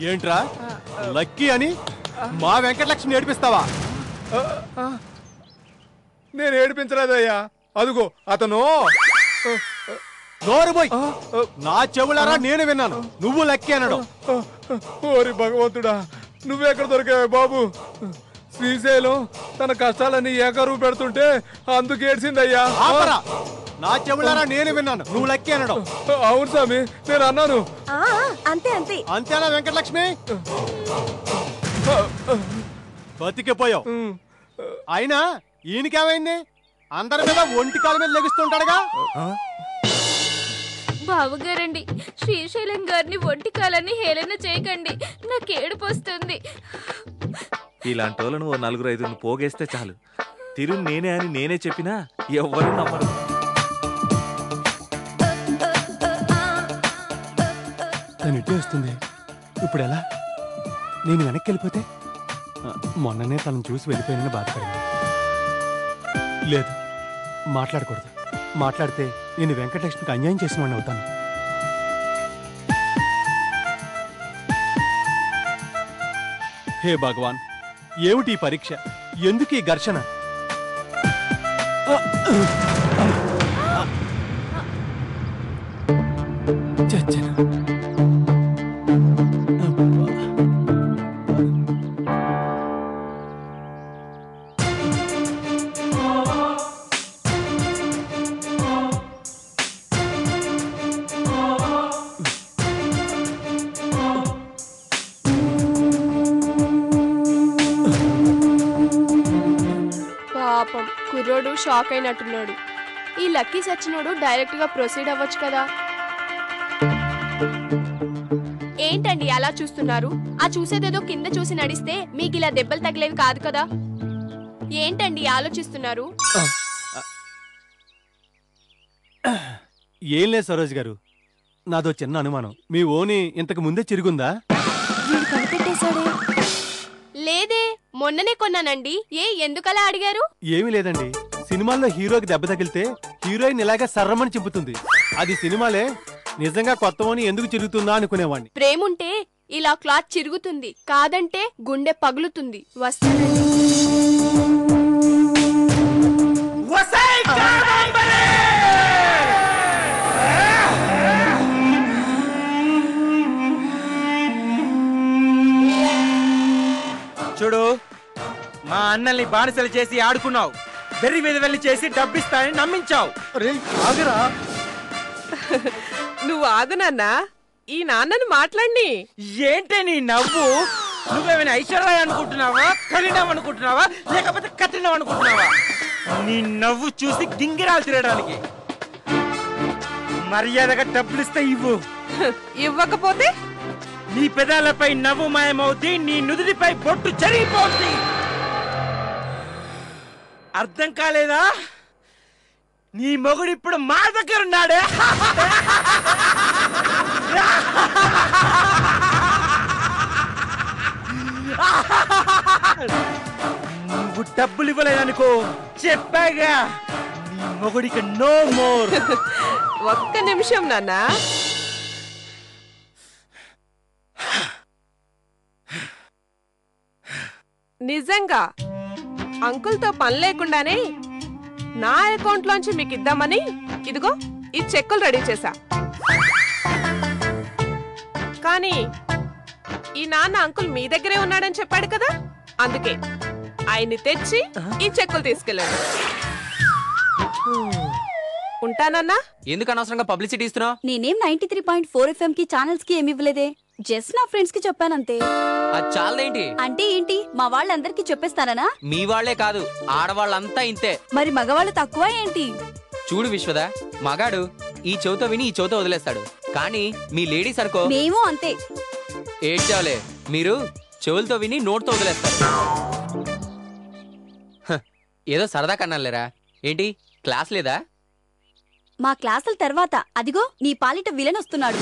ఏంట్రా లక్కీ అని మా వెంకటలక్ష్మి ఏడిపిస్తావా? నేను ఏడిపించలేదయ్యా, అదుగో అతను. నోరుబోయ్, నా చెవులారా నేను విన్నాను నువ్వు లక్కీ అనడం. ఓరి భగవంతుడా, నువ్వెక్కడ దొరికావే బాబు? శ్రీశైలం తన కష్టాలన్నీ ఏకరువు పెడుతుంటే అందుకు ఏడ్చిందయ్యా. నా చెవులారా నేను విన్నాను నువ్వు లక్కీ అనడం. అవును స్వామి, నేను అన్నాను. అంతే అంతే అంతేనా వెంకటలక్ష్మి? బతికిపోయావు. అయినా ఈయనకేమైంది? అందరి మీద ఒంటి కాలు మీద లెగుస్తుంటాడుగా. బావగారండి, శ్రీశైలం గారిని ఒంటి కాలని హేళన చేయకండి, నాకు ఏడుపు వస్తుంది. ఇలాంటి వాళ్ళను ఓ 4-5 పోగేస్తే చాలు. తిరు నేనే అని నేనే చెప్పినా ఎవ్వరూ నమ్మరు. తను ఇటే వస్తుంది, ఇప్పుడు ఎలా? నేను వెనక్కి వెళ్ళిపోతే? మొన్ననే తనను చూసి వెళ్ళిపోయిన బాధపడింది. లేదు, మాట్లాడకూడదు. మాట్లాడితే నేను వెంకటలక్ష్మికి అన్యాయం చేసిన వాడిని అవుతాను. హే భగవాన్, ఏమిటి ఈ పరీక్ష? ఎందుకు ఈ ఘర్షణ? చచ్చనా. పాపం కుర్రోడు షాక్ అయినట్టున్నాడు. ఈ లక్కీ సచ్చినోడు డైరెక్ట్ గా ప్రొసీడ్ అవ్వచ్చు కదా. ఏంటండి అలా చూస్తున్నారు? ఆ చూసేదేదో కింద చూసి నడిస్తే మీకు ఇలా దెబ్బలు తగిలేవి కాదు కదా. ఏంటండి ఆలోచిస్తున్నారు? ఏం లేదు సరోజ్ గారు, నాదో చిన్న అనుమానం. మీ ఓని ఇంతకు ముందే చిరుగుందా? లేదే, మొన్ననే కొన్నానండి. ఎందుకలా అడిగారు? ఏమీ లేదండి, సినిమాల్లో హీరోకి దెబ్బ తగిలితే హీరోయిన్ ఇలాగా సర్రమని చింపుతుంది. అది సినిమాలే, నిజంగా కొత్త ఓని ఎందుకు చిరుగుతుందా అనుకునేవాడిని. ప్రేముంటే ఇలా క్లాత్ చిరుగుతుంది, కాదంటే గుండె పగులుతుంది. వస్తానండి. చూడు, మా అన్నల్ని బానిసలు చేసి ఆడుకున్నావు, బెర్రి మీద వెళ్ళి చేసి డబ్బిస్తానని నమ్మించావు. నువ్వు ఆగునన్నా, ఈ నాన్నను మాట్లాడి. ఏంటే నీ నవ్వు? నువ్వేమైనా ఐశ్వర్య అనుకుంటున్నావా, కరీనాం అనుకుంటున్నావా, లేకపోతే కత్రినాం అనుకుంటున్నావా? నీ నవ్వు చూసి గింగిరాలు తిరగడానికి. మర్యాదగా డబ్బులు ఇస్తే ఇవ్వు, ఇవ్వకపోతే నీ పెదాలపై నవ్వు మాయమవుతుంది, నీ నుదుటిపై బొట్టు జరిగిపోతుంది. అర్థం కాలేదా? నీ మొగుడు ఇప్పుడు మా దగ్గర ఉన్నాడే. నువ్వు డబ్బులు ఇవ్వలేదనుకో, చెప్పాగా నీ మొగుడికి నో మోర్. ఒక్క నిమిషం నాన్న. నిజంగా అంకుల్తో పని లేకుండానే నా అకౌంట్ లోంచి మీకు ఇద్దామని ఇదిగో ఈ చెక్కులు రెడీ చేశా. కానీ ఈ నాన్న అంకుల్ మీ దగ్గరే ఉన్నాడని చెప్పాడు కదా, అందుకే ఆయన్ని తెచ్చి ఈ చెక్కులు తీసుకెళ్ళండి. ఉంటానన్నా. ఎందుకు అనవసరంగా పబ్లిసిటీ ఇస్తున్నావు? నేనేం 93.4 FM కి ఛానల్స్ కి ఏమి ఇవ్వలేదే, జస్ట్ నా ఫ్రెండ్స్ కి చెప్పానంతే. అది చాలదేంటి? అంటే ఏంటి, మా వాళ్ళందరికీ చెప్పేస్తానా? మీ వాళ్లే కాదు, ఆడవాళ్ళంతా ఇంతే. మరి మగవాళ్ళు తక్కువ ఏంటి? చూడు విశ్వద, మగాడు ఈ చెవుతో విని ఈ చెవుతో వదిలేస్తాడు, కానీ మీ లేడీస్ అనుకో మేము అంతే. ఏడ్చావులే, మీరు చెవులతో విని నోట్తో వదిలేస్తారు. ఏదో సరదా కన్నాలేరా. ఏంటి క్లాస్ లేదా? మా క్లాసుల తర్వాత అదిగో నీ పాలిట విలన్ వస్తున్నాడు.